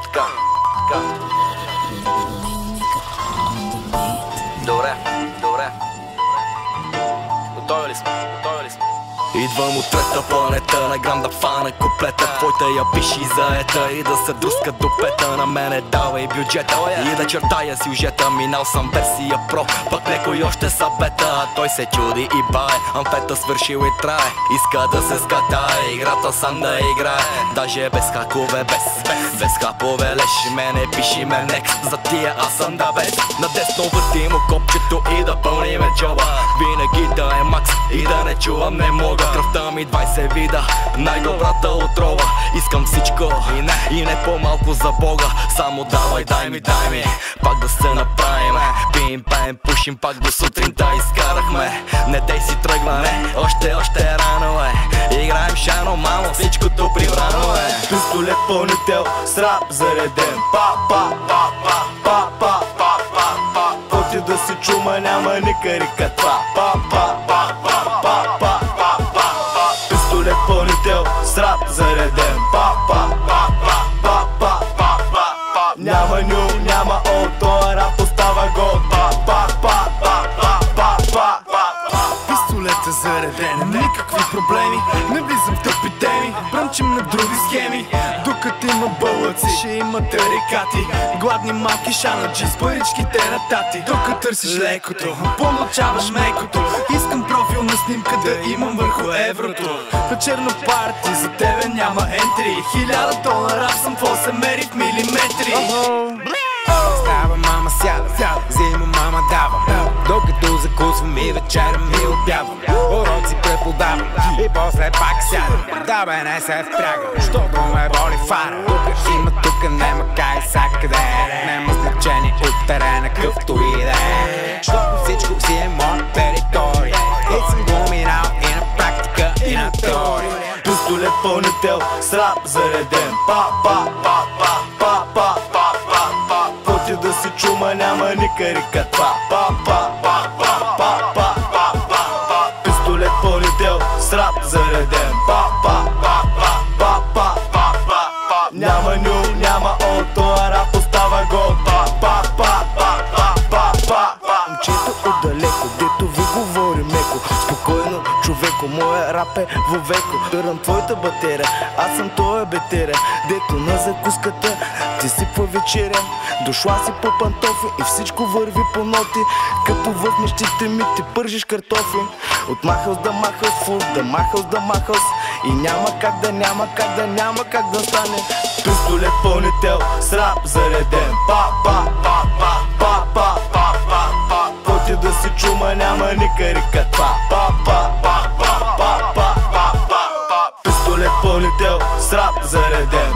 Така. Добре. Готови ли сме? Идвам от трета планета, на грам да фана куплета. Твойта я пиши заета и да се друска до пета. На мене давай бюджета и да чертая сюжета. Минал съм версия про, пък некой още са бета. Той се чуди и бае, амфета свършил и трае. Иска да се скатае, играта сам да играе. Даже без хакове, без хапове леш. Мене пиши ме некст, за тия аз съм да без. Надесно въртим копчето и да пълниме джоба. Винаги да е макс и да не чувам не мога. Кръвта ми 20 вида, най-добрата отрова. Искам всичко и не по-малко за Бога. Само давай, дай ми, пак да се направим. Пием, пеем, пушим, пак до сутринта изкарахме. Не дей си тръгва, не, още рано е. Играем шано, мамо, всичкото прибрано е. Пистолет пълнител, срап зареден. Поти да си чума, няма ни карикатва. Пистолет пълнител, срап зареден. Няма ню, няма о, тоя рап остава гол. Пистолет е зареден, никакви проблеми. Не влизам в тъпи теми, бръмчим на други схеми. Докато има бълъци, ще има тарикати. Гладни малки шанаджи с паричките на тати. Докато търсиш лекото, получаваш мекото. Искам профил на снимка да имам върху еврото. На черно парти, за тебе няма ентри. $1000 съм, какво се мери в милиметри. Става мама сяда, взима мама давам. Докато закусвам и вечера ми обявам. Уроци преподавам и после пак сядам. Да бе, не се впрягам, защото ме боли фара. Тука има, тука нема кай сакъде. Нема значение от терена къвто и да е. Защото всичко си е моя територия. И съм го минал и на практика, и на теория. Пистолет пълнител, срап зареден. Поти да си чума, няма ни карикатва. Пистолет пълнител, срап зареден. Няма ню, няма о, тоя рап остава гол. Момчето отдалеко, дето ви говори меко. Спокойно, човеко, моя рап е вовеко. Дърам твоята батерия, аз съм тоя бетеря. Дето на закуската ти сипва вечеря. Дошла си по пантофи и всичко върви по ноти. Като в мечтите ми ти пържиш картофи. От махълс да махълс, фур да махълс. И няма как да стане. Пистолет пълнител, срап зареден. Поти да си чума, няма ни карикатва. Пистолет пълнител, срап зареден.